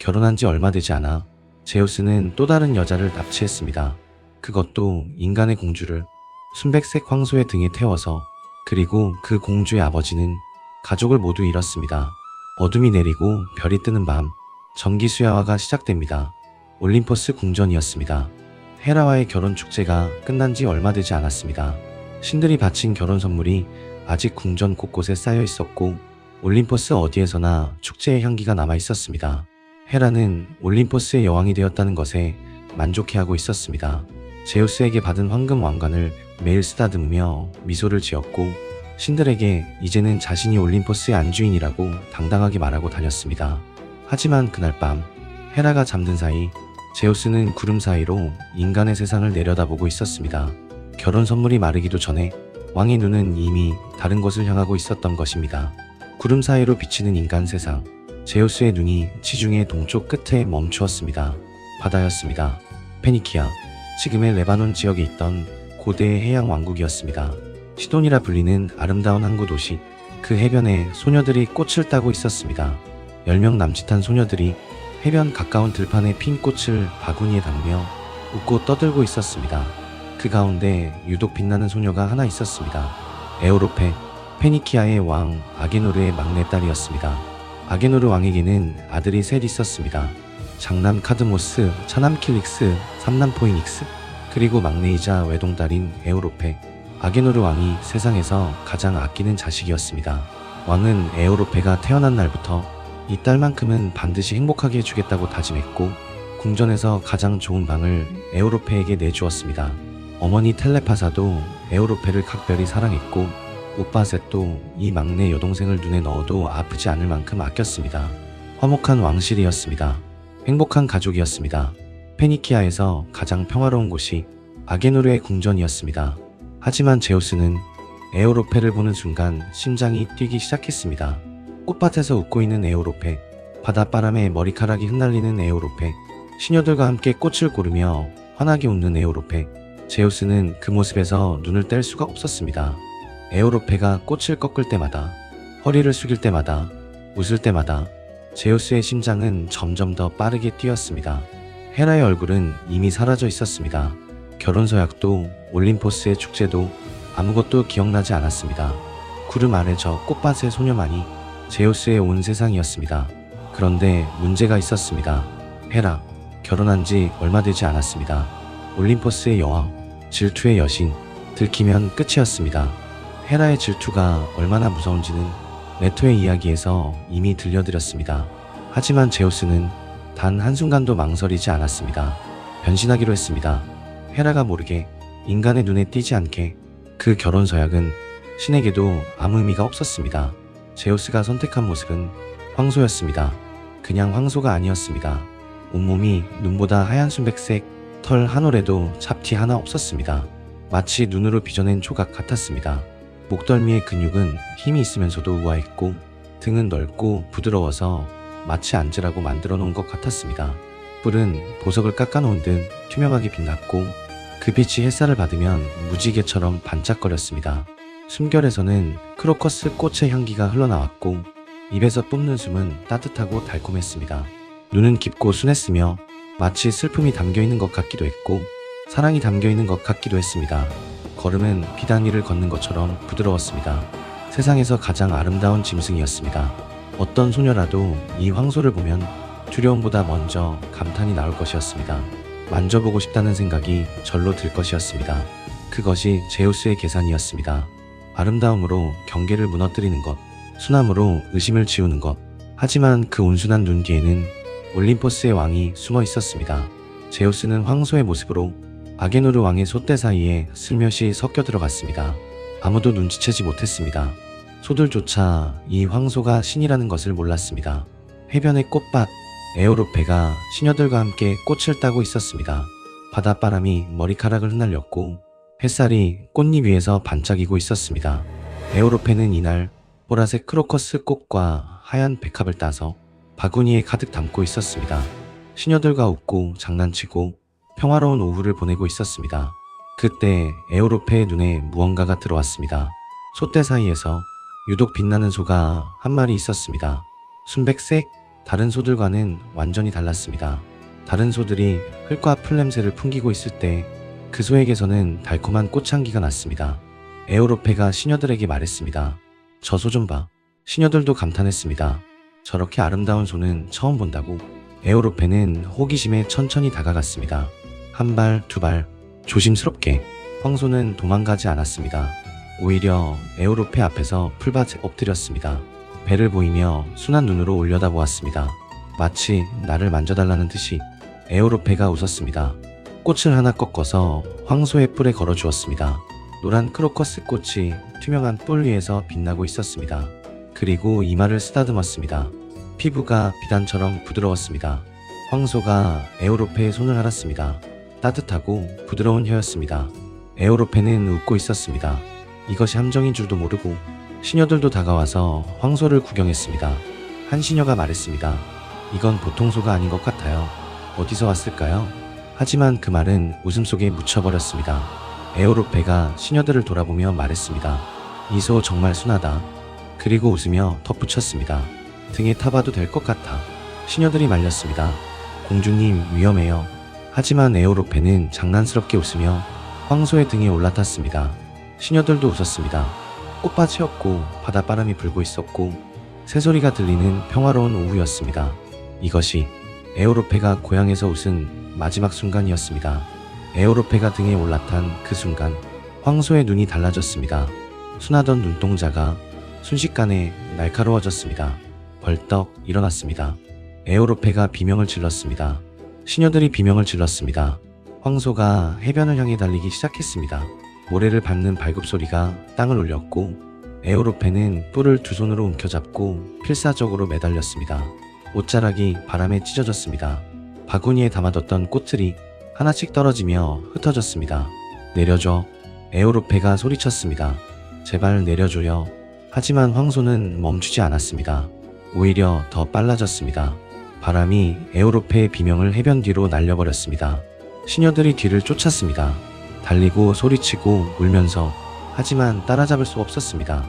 결혼한 지 얼마 되지 않아 제우스는 또 다른 여자를 납치했습니다. 그것도 인간의 공주를 순백색 황소의 등에 태워서. 그리고 그 공주의 아버지는 가족을 모두 잃었습니다. 어둠이 내리고 별이 뜨는 밤, 전기수야화가 시작됩니다. 올림포스 궁전이었습니다. 헤라와의 결혼 축제가 끝난 지 얼마 되지 않았습니다. 신들이 바친 결혼 선물이 아직 궁전 곳곳에 쌓여 있었고 올림포스 어디에서나 축제의 향기가 남아 있었습니다. 헤라는 올림포스의 여왕이 되었다는 것에 만족해하고 있었습니다. 제우스에게 받은 황금 왕관을 매일 쓰다듬으며 미소를 지었고 신들에게 이제는 자신이 올림포스의 안주인이라고 당당하게 말하고 다녔습니다. 하지만 그날 밤 헤라가 잠든 사이 제우스는 구름 사이로 인간의 세상을 내려다보고 있었습니다. 결혼 선물이 마르기도 전에 왕의 눈은 이미 다른 곳을 향하고 있었던 것입니다. 구름 사이로 비치는 인간 세상. 제우스의 눈이 지중해 동쪽 끝에 멈추었습니다. 바다였습니다. 페니키아, 지금의 레바논 지역에 있던 고대의 해양 왕국이었습니다. 시돈이라 불리는 아름다운 항구 도시. 그 해변에 소녀들이 꽃을 따고 있었습니다. 10명 남짓한 소녀들이 해변 가까운 들판에 핀 꽃을 바구니에 담으며 웃고 떠들고 있었습니다. 그 가운데 유독 빛나는 소녀가 하나 있었습니다. 에오로페, 페니키아의 왕 아게노르의 막내딸이었습니다. 아게노르 왕에게는 아들이 셋 있었습니다. 장남 카드모스, 차남 킬릭스, 삼남 포이닉스, 그리고 막내이자 외동딸인 에오로페. 아게노르 왕이 세상에서 가장 아끼는 자식이었습니다. 왕은 에오로페가 태어난 날부터 이 딸만큼은 반드시 행복하게 해주겠다고 다짐했고 궁전에서 가장 좋은 방을 에오로페에게 내주었습니다. 어머니 텔레파사도 에오로페를 각별히 사랑했고 오빠셋도 이 막내 여동생을 눈에 넣어도 아프지 않을 만큼 아꼈습니다. 화목한 왕실이었습니다. 행복한 가족이었습니다. 페니키아에서 가장 평화로운 곳이 아게노르의 궁전이었습니다. 하지만 제우스는 에오로페를 보는 순간 심장이 뛰기 시작했습니다. 꽃밭에서 웃고 있는 에오로페, 바닷바람에 머리카락이 흩날리는 에오로페, 시녀들과 함께 꽃을 고르며 환하게 웃는 에오로페. 제우스는 그 모습에서 눈을 뗄 수가 없었습니다. 에오로페가 꽃을 꺾을 때마다, 허리를 숙일 때마다, 웃을 때마다 제우스의 심장은 점점 더 빠르게 뛰었습니다. 헤라의 얼굴은 이미 사라져 있었습니다. 결혼 서약도 올림포스의 축제도 아무것도 기억나지 않았습니다. 구름 아래 저 꽃밭의 소녀만이 제우스의 온 세상이었습니다. 그런데 문제가 있었습니다. 헤라, 결혼한 지 얼마 되지 않았습니다. 올림포스의 여왕, 질투의 여신, 들키면 끝이었습니다. 헤라의 질투가 얼마나 무서운지는 레토의 이야기에서 이미 들려드렸습니다. 하지만 제우스는 단 한순간도 망설이지 않았습니다. 변신하기로 했습니다. 헤라가 모르게, 인간의 눈에 띄지 않게. 그 결혼 서약은 신에게도 아무 의미가 없었습니다. 제우스가 선택한 모습은 황소였습니다. 그냥 황소가 아니었습니다. 온몸이 눈보다 하얀 순백색, 털 한 올에도 잡티 하나 없었습니다. 마치 눈으로 빚어낸 조각 같았습니다. 목덜미의 근육은 힘이 있으면서도 우아했고 등은 넓고 부드러워서 마치 앉으라고 만들어 놓은 것 같았습니다. 뿔은 보석을 깎아놓은 듯 투명하게 빛났고 그 빛이 햇살을 받으면 무지개처럼 반짝거렸습니다. 숨결에서는 크로커스 꽃의 향기가 흘러나왔고 입에서 뿜는 숨은 따뜻하고 달콤했습니다. 눈은 깊고 순했으며 마치 슬픔이 담겨있는 것 같기도 했고 사랑이 담겨있는 것 같기도 했습니다. 걸음은 비단 위를 걷는 것처럼 부드러웠습니다. 세상에서 가장 아름다운 짐승이었습니다. 어떤 소녀라도 이 황소를 보면 두려움보다 먼저 감탄이 나올 것이었습니다. 만져보고 싶다는 생각이 절로 들 것이었습니다. 그것이 제우스의 계산이었습니다. 아름다움으로 경계를 무너뜨리는 것, 순함으로 의심을 지우는 것. 하지만 그 온순한 눈 뒤에는 올림포스의 왕이 숨어 있었습니다. 제우스는 황소의 모습으로 아게노르 왕의 솥대 사이에 슬며시 섞여 들어갔습니다. 아무도 눈치채지 못했습니다. 소들조차 이 황소가 신이라는 것을 몰랐습니다. 해변의 꽃밭, 에오로페가 시녀들과 함께 꽃을 따고 있었습니다. 바닷바람이 머리카락을 흩날렸고 햇살이 꽃잎 위에서 반짝이고 있었습니다. 에오로페는 이날 보라색 크로커스 꽃과 하얀 백합을 따서 바구니에 가득 담고 있었습니다. 시녀들과 웃고 장난치고 평화로운 오후를 보내고 있었습니다. 그때 에오로페의 눈에 무언가가 들어왔습니다. 솥대 사이에서 유독 빛나는 소가 한 마리 있었습니다. 순백색, 다른 소들과는 완전히 달랐습니다. 다른 소들이 흙과 풀 냄새를 풍기고 있을 때 그 소에게서는 달콤한 꽃향기가 났습니다. 에우로페가 시녀들에게 말했습니다. 저 소 좀 봐. 시녀들도 감탄했습니다. 저렇게 아름다운 소는 처음 본다고. 에우로페는 호기심에 천천히 다가갔습니다. 한 발, 두 발, 조심스럽게. 황소는 도망가지 않았습니다. 오히려 에우로페 앞에서 풀밭에 엎드렸습니다. 배를 보이며 순한 눈으로 올려다보았습니다. 마치 나를 만져달라는 듯이. 에우로페가 웃었습니다. 꽃을 하나 꺾어서 황소의 뿔에 걸어주었습니다. 노란 크로커스 꽃이 투명한 뿔 위에서 빛나고 있었습니다. 그리고 이마를 쓰다듬었습니다. 피부가 비단처럼 부드러웠습니다. 황소가 에우로페의 손을 알았습니다. 따뜻하고 부드러운 혀였습니다. 에우로페는 웃고 있었습니다. 이것이 함정인 줄도 모르고. 시녀들도 다가와서 황소를 구경했습니다. 한 시녀가 말했습니다. 이건 보통 소가 아닌 것 같아요. 어디서 왔을까요? 하지만 그 말은 웃음 속에 묻혀버렸습니다. 에우로페가 시녀들을 돌아보며 말했습니다. 이 소 정말 순하다. 그리고 웃으며 덧붙였습니다. 등에 타봐도 될 것 같아. 시녀들이 말렸습니다. 공주님, 위험해요. 하지만 에우로페는 장난스럽게 웃으며 황소의 등에 올라탔습니다. 시녀들도 웃었습니다. 꽃밭이었고 바닷바람이 불고 있었고 새소리가 들리는 평화로운 오후였습니다. 이것이 에우로페가 고향에서 웃은 마지막 순간이었습니다. 에우로페가 등에 올라탄 그 순간 황소의 눈이 달라졌습니다. 순하던 눈동자가 순식간에 날카로워졌습니다. 벌떡 일어났습니다. 에우로페가 비명을 질렀습니다. 시녀들이 비명을 질렀습니다. 황소가 해변을 향해 달리기 시작했습니다. 모래를 밟는 발굽소리가 땅을 울렸고 에우로페는 뿔을 두 손으로 움켜잡고 필사적으로 매달렸습니다. 옷자락이 바람에 찢어졌습니다. 바구니에 담아뒀던 꽃들이 하나씩 떨어지며 흩어졌습니다. 내려줘. 에우로페가 소리쳤습니다. 제발 내려줘요. 하지만 황소는 멈추지 않았습니다. 오히려 더 빨라졌습니다. 바람이 에우로페의 비명을 해변 뒤로 날려버렸습니다. 시녀들이 뒤를 쫓았습니다. 달리고 소리치고 울면서. 하지만 따라잡을 수 없었습니다.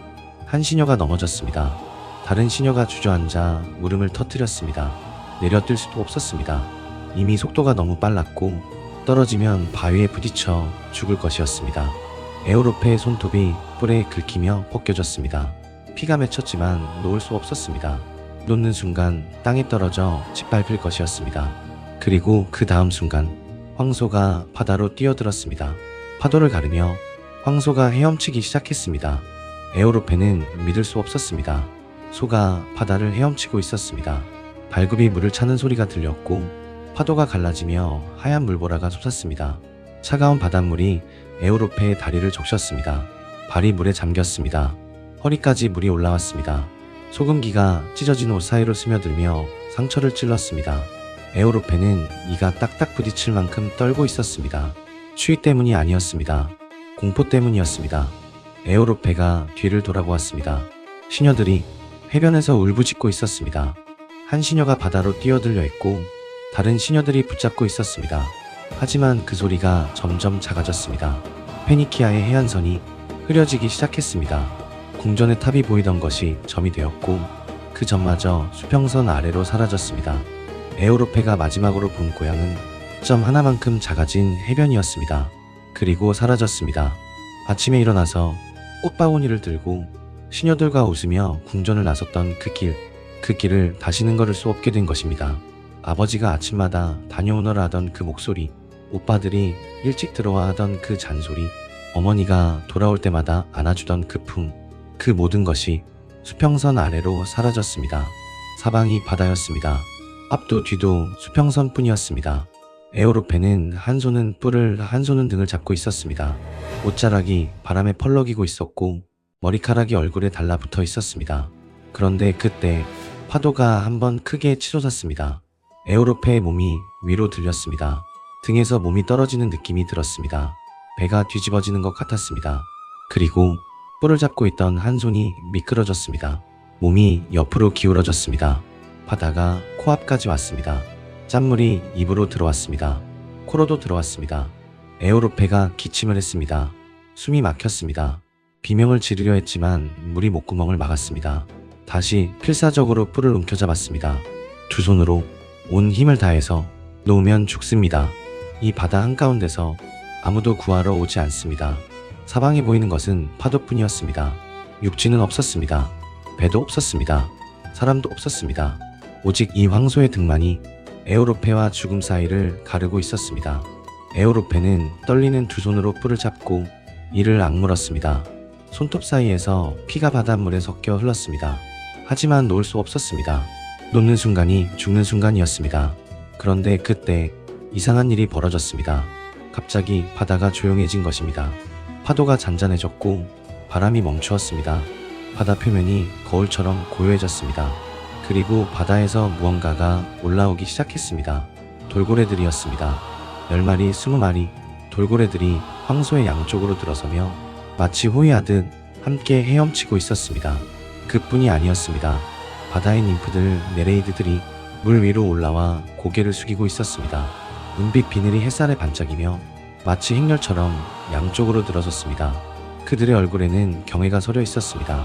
한 시녀가 넘어졌습니다. 다른 시녀가 주저앉아 울음을 터뜨렸습니다. 내려뛸 수도 없었습니다. 이미 속도가 너무 빨랐고 떨어지면 바위에 부딪혀 죽을 것이었습니다. 에우로페의 손톱이 뿔에 긁히며 벗겨졌습니다. 피가 맺혔지만 놓을 수 없었습니다. 놓는 순간 땅에 떨어져 짓밟힐 것이었습니다. 그리고 그 다음 순간 황소가 바다로 뛰어들었습니다. 파도를 가르며 황소가 헤엄치기 시작했습니다. 에우로페는 믿을 수 없었습니다. 소가 바다를 헤엄치고 있었습니다. 발굽이 물을 차는 소리가 들렸고 파도가 갈라지며 하얀 물보라가 솟았습니다. 차가운 바닷물이 에우로페의 다리를 적셨습니다. 발이 물에 잠겼습니다. 허리까지 물이 올라왔습니다. 소금기가 찢어진 옷 사이로 스며들며 상처를 찔렀습니다. 에우로페는 이가 딱딱 부딪힐 만큼 떨고 있었습니다. 추위 때문이 아니었습니다. 공포 때문이었습니다. 에우로페가 뒤를 돌아보았습니다. 시녀들이 해변에서 울부짖고 있었습니다. 한 시녀가 바다로 뛰어들려 했고 다른 시녀들이 붙잡고 있었습니다. 하지만 그 소리가 점점 작아졌습니다. 페니키아의 해안선이 흐려지기 시작했습니다. 궁전의 탑이 보이던 것이 점이 되었고 그 점마저 수평선 아래로 사라졌습니다. 에우로페가 마지막으로 본 고향은 점 하나만큼 작아진 해변이었습니다. 그리고 사라졌습니다. 아침에 일어나서 꽃바구니를 들고 시녀들과 웃으며 궁전을 나섰던 그 길을 다시는 걸을 수 없게 된 것입니다. 아버지가 아침마다 다녀오너라 하던 그 목소리, 오빠들이 일찍 들어와 하던 그 잔소리, 어머니가 돌아올 때마다 안아주던 그 품, 그 모든 것이 수평선 아래로 사라졌습니다. 사방이 바다였습니다. 앞도 뒤도 수평선뿐이었습니다. 에우로페는 한 손은 뿔을 한 손은 등을 잡고 있었습니다. 옷자락이 바람에 펄럭이고 있었고 머리카락이 얼굴에 달라붙어 있었습니다. 그런데 그때 파도가 한번 크게 치솟았습니다. 에우로페의 몸이 위로 들렸습니다. 등에서 몸이 떨어지는 느낌이 들었습니다. 배가 뒤집어지는 것 같았습니다. 그리고 뿔을 잡고 있던 한 손이 미끄러졌습니다. 몸이 옆으로 기울어졌습니다. 바다가 코앞까지 왔습니다. 짠물이 입으로 들어왔습니다. 코로도 들어왔습니다. 에우로페가 기침을 했습니다. 숨이 막혔습니다. 비명을 지르려 했지만 물이 목구멍을 막았습니다. 다시 필사적으로 뿔을 움켜잡았습니다. 두 손으로 온 힘을 다해서 놓으면 죽습니다. 이 바다 한가운데서 아무도 구하러 오지 않습니다. 사방에 보이는 것은 파도뿐이었습니다. 육지는 없었습니다. 배도 없었습니다. 사람도 없었습니다. 오직 이 황소의 등만이 에오로페와 죽음 사이를 가르고 있었습니다. 에오로페는 떨리는 두 손으로 뿔을 잡고 이를 악물었습니다. 손톱 사이에서 피가 바닷물에 섞여 흘렀습니다. 하지만 놓을 수 없었습니다. 놓는 순간이 죽는 순간이었습니다. 그런데 그때 이상한 일이 벌어졌습니다. 갑자기 바다가 조용해진 것입니다. 파도가 잔잔해졌고 바람이 멈추었습니다. 바다 표면이 거울처럼 고요해졌습니다. 그리고 바다에서 무언가가 올라오기 시작했습니다. 돌고래들이었습니다. 10마리, 20마리 돌고래들이 황소의 양쪽으로 들어서며 마치 호위하듯 함께 헤엄치고 있었습니다. 그뿐이 아니었습니다. 바다의 ним프들, 네레이드들이 물 위로 올라와 고개를 숙이고 있었습니다. 은빛 비늘이 햇살에 반짝이며 마치 행렬처럼 양쪽으로 들어섰습니다. 그들의 얼굴에는 경애가 서려 있었습니다.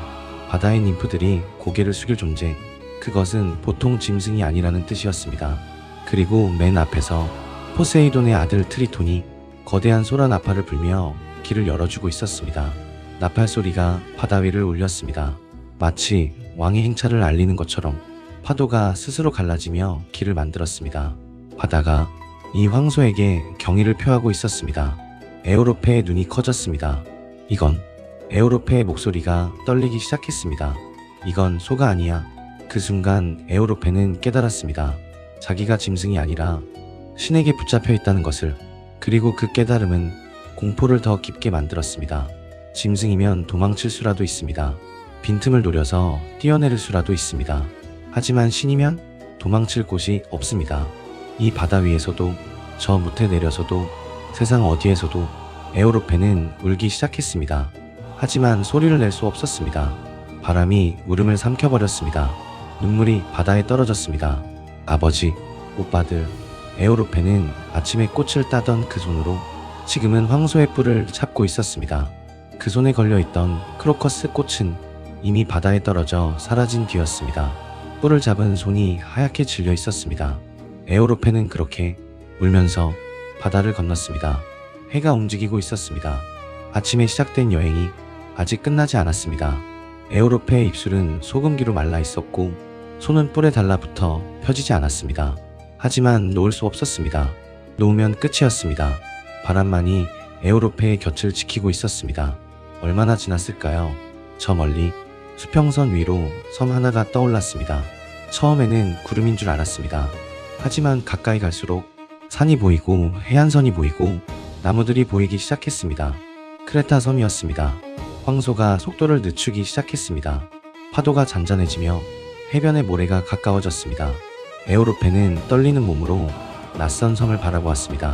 바다의 ним프들이 고개를 숙일 존재, 그것은 보통 짐승이 아니라는 뜻이었습니다. 그리고 맨 앞에서 포세이돈의 아들 트리톤이 거대한 소라 나팔을 불며 길을 열어주고 있었습니다. 나팔 소리가 바다 위를 울렸습니다. 마치 왕의 행차를 알리는 것처럼 파도가 스스로 갈라지며 길을 만들었습니다. 바다가 이 황소에게 경의를 표하고 있었습니다. 에오로페의 눈이 커졌습니다. 이건 에오로페의 목소리가 떨리기 시작했습니다. 이건 소가 아니야. 그 순간 에오로페는 깨달았습니다. 자기가 짐승이 아니라 신에게 붙잡혀 있다는 것을. 그리고 그 깨달음은 공포를 더 깊게 만들었습니다. 짐승이면 도망칠 수라도 있습니다. 빈틈을 노려서 뛰어내릴 수라도 있습니다. 하지만 신이면 도망칠 곳이 없습니다. 이 바다 위에서도 저 무태 내려서도 세상 어디에서도 에오로페는 울기 시작했습니다. 하지만 소리를 낼 수 없었습니다. 바람이 울음을 삼켜버렸습니다. 눈물이 바다에 떨어졌습니다. 아버지, 오빠들, 에오로페는 아침에 꽃을 따던 그 손으로 지금은 황소의 뿔을 잡고 있었습니다. 그 손에 걸려있던 크로커스 꽃은 이미 바다에 떨어져 사라진 뒤였습니다. 뿔을 잡은 손이 하얗게 질려 있었습니다. 에오로페는 그렇게 울면서 바다를 건넜습니다. 해가 움직이고 있었습니다. 아침에 시작된 여행이 아직 끝나지 않았습니다. 에오로페의 입술은 소금기로 말라 있었고 손은 뿔에 달라붙어 펴지지 않았습니다. 하지만 놓을 수 없었습니다. 놓으면 끝이었습니다. 바람만이 에오로페의 곁을 지키고 있었습니다. 얼마나 지났을까요? 저 멀리 수평선 위로 섬 하나가 떠올랐습니다. 처음에는 구름인 줄 알았습니다. 하지만 가까이 갈수록 산이 보이고 해안선이 보이고 나무들이 보이기 시작했습니다. 크레타 섬이었습니다. 황소가 속도를 늦추기 시작했습니다. 파도가 잔잔해지며 해변의 모래가 가까워졌습니다. 에오로페는 떨리는 몸으로 낯선 섬을 바라보았습니다.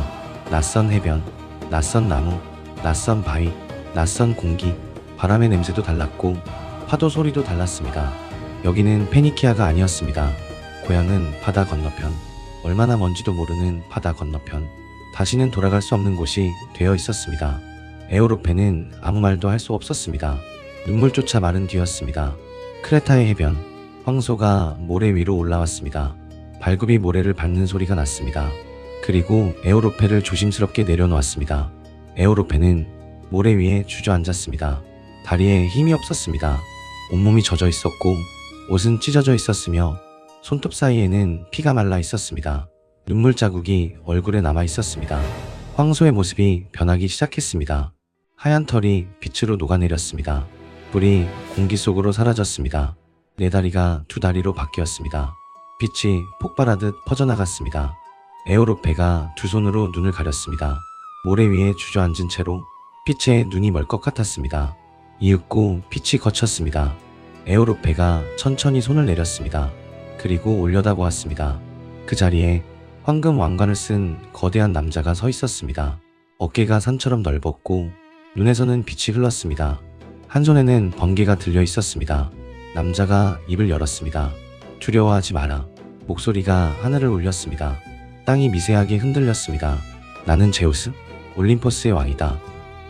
낯선 해변, 낯선 나무, 낯선 바위, 낯선 공기, 바람의 냄새도 달랐고 파도 소리도 달랐습니다. 여기는 페니키아가 아니었습니다. 고향은 바다 건너편, 얼마나 먼지도 모르는 바다 건너편, 다시는 돌아갈 수 없는 곳이 되어 있었습니다. 에오로페는 아무 말도 할 수 없었습니다. 눈물조차 마른 뒤였습니다. 크레타의 해변, 황소가 모래 위로 올라왔습니다. 발굽이 모래를 밟는 소리가 났습니다. 그리고 에오로페를 조심스럽게 내려놓았습니다. 에오로페는 모래 위에 주저앉았습니다. 다리에 힘이 없었습니다. 온몸이 젖어 있었고 옷은 찢어져 있었으며 손톱 사이에는 피가 말라 있었습니다. 눈물 자국이 얼굴에 남아 있었습니다. 황소의 모습이 변하기 시작했습니다. 하얀 털이 빛으로 녹아내렸습니다. 뿔이 공기 속으로 사라졌습니다. 네 다리가 두 다리로 바뀌었습니다. 빛이 폭발하듯 퍼져나갔습니다. 에오로페가 두 손으로 눈을 가렸습니다. 모래 위에 주저앉은 채로 빛에 눈이 멀 것 같았습니다. 이윽고 빛이 거쳤습니다. 에오로페가 천천히 손을 내렸습니다. 그리고 올려다보았습니다. 그 자리에 황금 왕관을 쓴 거대한 남자가 서 있었습니다. 어깨가 산처럼 넓었고 눈에서는 빛이 흘렀습니다. 한 손에는 번개가 들려 있었습니다. 남자가 입을 열었습니다. 두려워하지 마라. 목소리가 하늘을 울렸습니다. 땅이 미세하게 흔들렸습니다. 나는 제우스, 올림포스의 왕이다.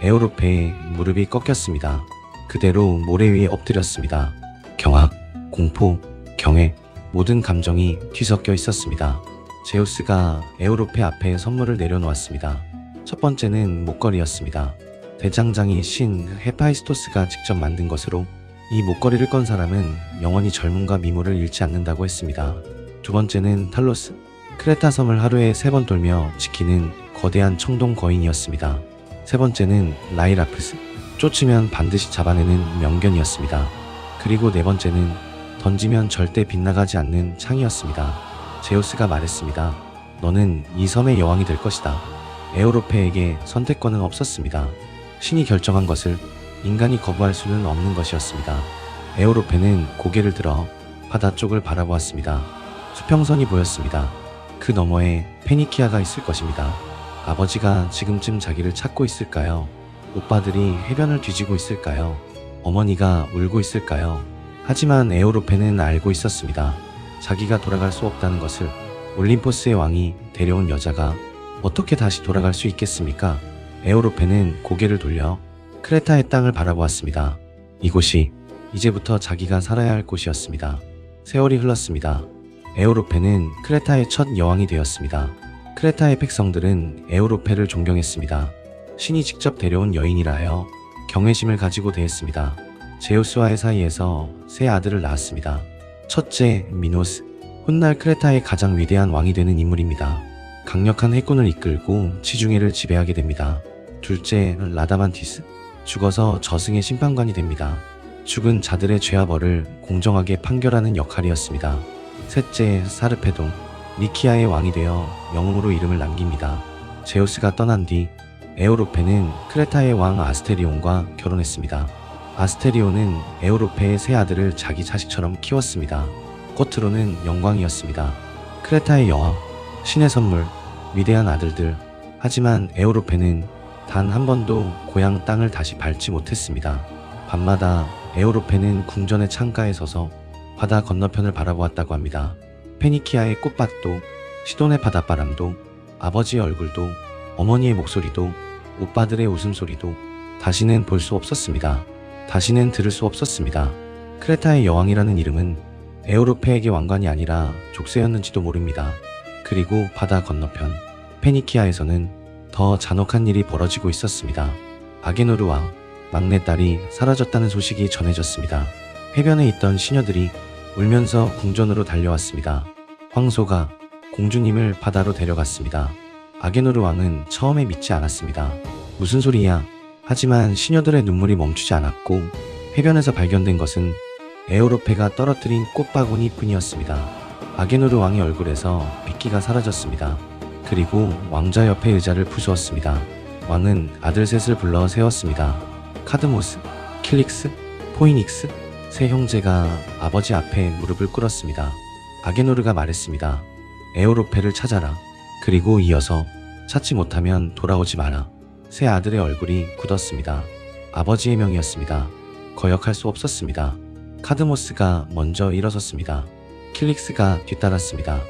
에오로페의 무릎이 꺾였습니다. 그대로 모래 위에 엎드렸습니다. 경악, 공포, 경외, 모든 감정이 뒤섞여 있었습니다. 제우스가 에우로페 앞에 선물을 내려놓았습니다. 첫 번째는 목걸이였습니다. 대장장이 신 헤파이스토스가 직접 만든 것으로 이 목걸이를 건 사람은 영원히 젊음과 미모를 잃지 않는다고 했습니다. 두 번째는 탈로스, 크레타 섬을 하루에 3번 돌며 지키는 거대한 청동 거인이었습니다. 세 번째는 라이라프스, 쫓으면 반드시 잡아내는 명견이었습니다. 그리고 네 번째는 던지면 절대 빗나가지 않는 창이었습니다. 제우스가 말했습니다. 너는 이 섬의 여왕이 될 것이다. 에우로페에게 선택권은 없었습니다. 신이 결정한 것을 인간이 거부할 수는 없는 것이었습니다. 에우로페는 고개를 들어 바다 쪽을 바라보았습니다. 수평선이 보였습니다. 그 너머에 페니키아가 있을 것입니다. 아버지가 지금쯤 자기를 찾고 있을까요? 오빠들이 해변을 뒤지고 있을까요? 어머니가 울고 있을까요? 하지만 에우로페는 알고 있었습니다. 자기가 돌아갈 수 없다는 것을. 올림포스의 왕이 데려온 여자가 어떻게 다시 돌아갈 수 있겠습니까? 에우로페는 고개를 돌려 크레타의 땅을 바라보았습니다. 이곳이 이제부터 자기가 살아야 할 곳이었습니다. 세월이 흘렀습니다. 에우로페는 크레타의 첫 여왕이 되었습니다. 크레타의 백성들은 에우로페를 존경했습니다. 신이 직접 데려온 여인이라 하여 경외심을 가지고 대했습니다. 제우스와의 사이에서 세 아들을 낳았습니다. 첫째, 미노스. 훗날 크레타의 가장 위대한 왕이 되는 인물입니다. 강력한 해군을 이끌고 지중해를 지배하게 됩니다. 둘째, 라다만티스. 죽어서 저승의 심판관이 됩니다. 죽은 자들의 죄와 벌을 공정하게 판결하는 역할이었습니다. 셋째, 사르페돈. 니키아의 왕이 되어 영웅으로 이름을 남깁니다. 제우스가 떠난 뒤 에우로페는 크레타의 왕 아스테리온과 결혼했습니다. 아스테리온은 에우로페의 세 아들을 자기 자식처럼 키웠습니다. 겉으로는 영광이었습니다. 크레타의 여왕, 신의 선물, 위대한 아들들. 하지만 에우로페는 단 한 번도 고향 땅을 다시 밟지 못했습니다. 밤마다 에우로페는 궁전의 창가에 서서 바다 건너편을 바라보았다고 합니다. 페니키아의 꽃밭도, 시돈의 바닷바람도, 아버지의 얼굴도, 어머니의 목소리도, 오빠들의 웃음소리도 다시는 볼 수 없었습니다. 다시는 들을 수 없었습니다. 크레타의 여왕이라는 이름은 에우로페에게 왕관이 아니라 족쇄였는지도 모릅니다. 그리고 바다 건너편 페니키아에서는 더 잔혹한 일이 벌어지고 있었습니다. 아게노르 왕, 막내딸이 사라졌다는 소식이 전해졌습니다. 해변에 있던 시녀들이 울면서 궁전으로 달려왔습니다. 황소가 공주님을 바다로 데려갔습니다. 아게노르 왕은 처음에 믿지 않았습니다. 무슨 소리야? 하지만 시녀들의 눈물이 멈추지 않았고 해변에서 발견된 것은 에우로페가 떨어뜨린 꽃바구니 뿐이었습니다. 아게노르 왕의 얼굴에서 빗기가 사라졌습니다. 그리고 왕자 옆에 의자를 부수었습니다. 왕은 아들 셋을 불러 세웠습니다. 카드모스, 킬릭스, 포이닉스. 세 형제가 아버지 앞에 무릎을 꿇었습니다. 아게노르가 말했습니다. 에우로페를 찾아라. 그리고 이어서 찾지 못하면 돌아오지 마라. 세 아들의 얼굴이 굳었습니다. 아버지의 명이었습니다. 거역할 수 없었습니다. 카드모스가 먼저 일어섰습니다. 킬릭스가 뒤따랐습니다.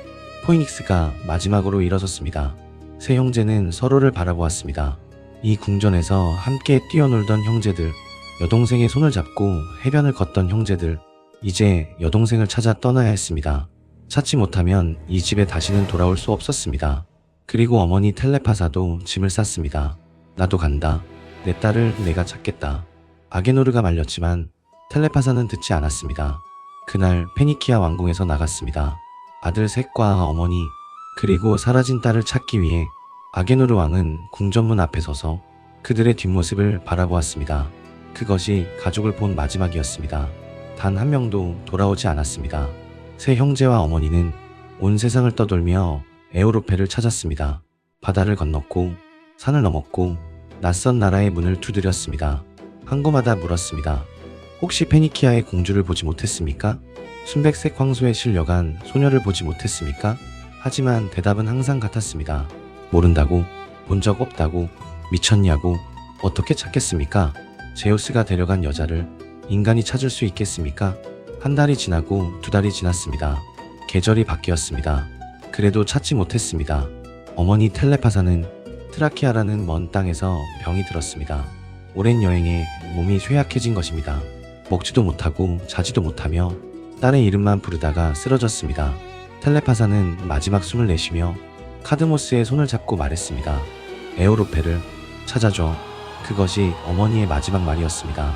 포이닉스가 마지막으로 일어섰습니다. 세 형제는 서로를 바라보았습니다. 이 궁전에서 함께 뛰어놀던 형제들, 여동생의 손을 잡고 해변을 걷던 형제들, 이제 여동생을 찾아 떠나야 했습니다. 찾지 못하면 이 집에 다시는 돌아올 수 없었습니다. 그리고 어머니 텔레파사도 짐을 쌌습니다. 나도 간다. 내 딸을 내가 찾겠다. 아게노르가 말렸지만 텔레파사는 듣지 않았습니다. 그날 페니키아 왕궁에서 나갔습니다. 아들 셋과 어머니, 그리고 사라진 딸을 찾기 위해 아게노르 왕은 궁전문 앞에 서서 그들의 뒷모습을 바라보았습니다. 그것이 가족을 본 마지막이었습니다. 단 한 명도 돌아오지 않았습니다. 세 형제와 어머니는 온 세상을 떠돌며 에우로페를 찾았습니다. 바다를 건넜고 산을 넘었고 낯선 나라의 문을 두드렸습니다. 한 곳마다 물었습니다. 혹시 페니키아의 공주를 보지 못했습니까? 순백색 황소에 실려간 소녀를 보지 못했습니까? 하지만 대답은 항상 같았습니다. 모른다고, 본 적 없다고, 미쳤냐고, 어떻게 찾겠습니까? 제우스가 데려간 여자를 인간이 찾을 수 있겠습니까? 한 달이 지나고 2달이 지났습니다. 계절이 바뀌었습니다. 그래도 찾지 못했습니다. 어머니 텔레파사는 트라키아라는 먼 땅에서 병이 들었습니다. 오랜 여행에 몸이 쇠약해진 것입니다. 먹지도 못하고 자지도 못하며 딸의 이름만 부르다가 쓰러졌습니다. 텔레파사는 마지막 숨을 내쉬며 카드모스의 손을 잡고 말했습니다. 에오로페를 찾아줘. 그것이 어머니의 마지막 말이었습니다.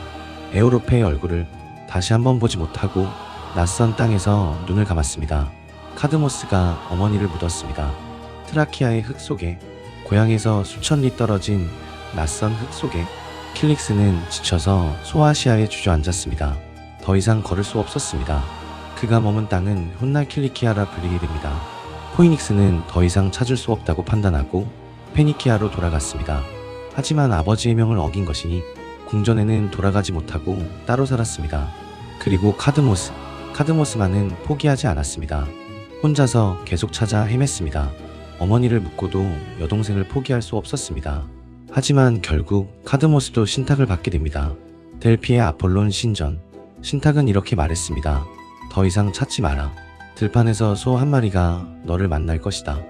에오로페의 얼굴을 다시 한번 보지 못하고 낯선 땅에서 눈을 감았습니다. 카드모스가 어머니를 묻었습니다. 트라키아의 흙 속에, 고향에서 수천 리 떨어진 낯선 흙 속에. 킬릭스는 지쳐서 소아시아에 주저앉았습니다. 더 이상 걸을 수 없었습니다. 그가 머문 땅은 훗날 킬리키아라 불리게 됩니다. 포이닉스는 더 이상 찾을 수 없다고 판단하고 페니키아로 돌아갔습니다. 하지만 아버지의 명을 어긴 것이니 궁전에는 돌아가지 못하고 따로 살았습니다. 그리고 카드모스만은 포기하지 않았습니다. 혼자서 계속 찾아 헤맸습니다. 어머니를 묻고도 여동생을 포기할 수 없었습니다. 하지만 결국 카드모스도 신탁을 받게 됩니다. 델피의 아폴론 신전. 신탁은 이렇게 말했습니다. 더 이상 찾지 마라. 들판에서 소 한 마리가 너를 만날 것이다.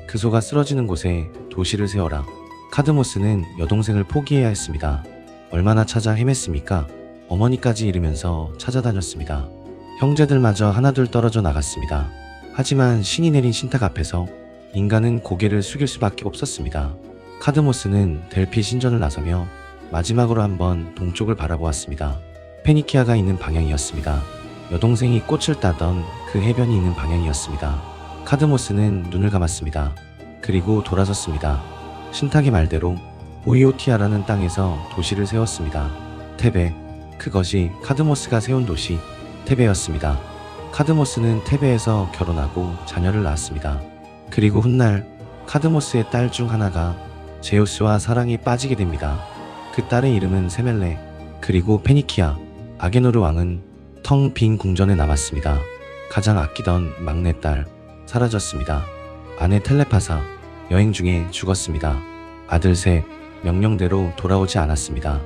그 소가 쓰러지는 곳에 도시를 세워라. 카드모스는 여동생을 포기해야 했습니다. 얼마나 찾아 헤맸습니까? 어머니까지 잃으면서 찾아다녔습니다. 형제들마저 하나둘 떨어져 나갔습니다. 하지만 신이 내린 신탁 앞에서 인간은 고개를 숙일 수밖에 없었습니다. 카드모스는 델피 신전을 나서며 마지막으로 한번 동쪽을 바라보았습니다. 페니키아가 있는 방향이었습니다. 여동생이 꽃을 따던 그 해변이 있는 방향이었습니다. 카드모스는 눈을 감았습니다. 그리고 돌아섰습니다. 신탁의 말대로 오이오티아라는 땅에서 도시를 세웠습니다. 테베. 그것이 카드모스가 세운 도시 테베였습니다. 카드모스는 테베에서 결혼하고 자녀를 낳았습니다. 그리고 훗날 카드모스의 딸 중 하나가 제우스와 사랑에 빠지게 됩니다. 그 딸의 이름은 세멜레. 그리고 페니키아, 아게노르 왕은 텅 빈 궁전에 남았습니다. 가장 아끼던 막내딸 사라졌습니다. 아내 텔레파사 여행 중에 죽었습니다. 아들 셋 명령대로 돌아오지 않았습니다.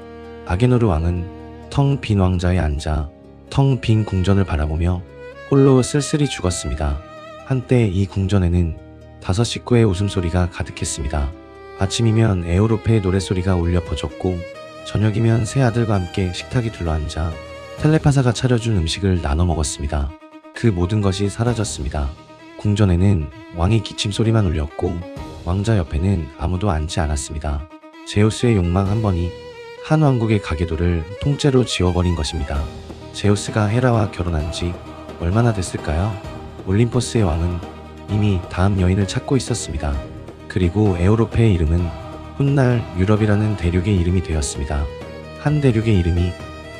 아게노르 왕은 텅 빈 왕자에 앉아 텅 빈 궁전을 바라보며 홀로 쓸쓸히 죽었습니다. 한때 이 궁전에는 5 식구의 웃음소리가 가득했습니다. 아침이면 에오로페의 노랫소리가 울려 퍼졌고 저녁이면 세 아들과 함께 식탁에 둘러앉아 텔레파사가 차려준 음식을 나눠 먹었습니다. 그 모든 것이 사라졌습니다. 궁전에는 왕의 기침소리만 울렸고 왕자 옆에는 아무도 앉지 않았습니다. 제우스의 욕망 한 번이 한 왕국의 가계도를 통째로 지워버린 것입니다. 제우스가 헤라와 결혼한 지 얼마나 됐을까요? 올림포스의 왕은 이미 다음 여인을 찾고 있었습니다. 그리고 에오로페의 이름은 훗날 유럽이라는 대륙의 이름이 되었습니다. 한 대륙의 이름이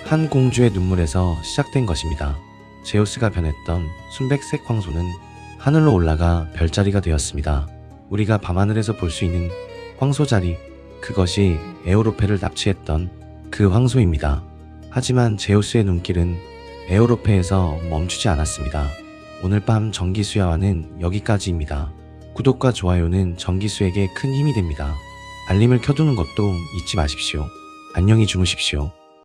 한 공주의 눈물에서 시작된 것입니다. 제우스가 변했던 순백색 황소는 하늘로 올라가 별자리가 되었습니다. 우리가 밤하늘에서 볼 수 있는 황소자리, 그것이 에오로페를 납치했던 그 황소입니다. 하지만 제우스의 눈길은 에오로페에서 멈추지 않았습니다. 오늘 밤 정기수야와는 여기까지입니다. 구독과 좋아요는 정기수에게 큰 힘이 됩니다. 알림을 켜두는 것도 잊지 마십시오. 안녕히 주무십시오.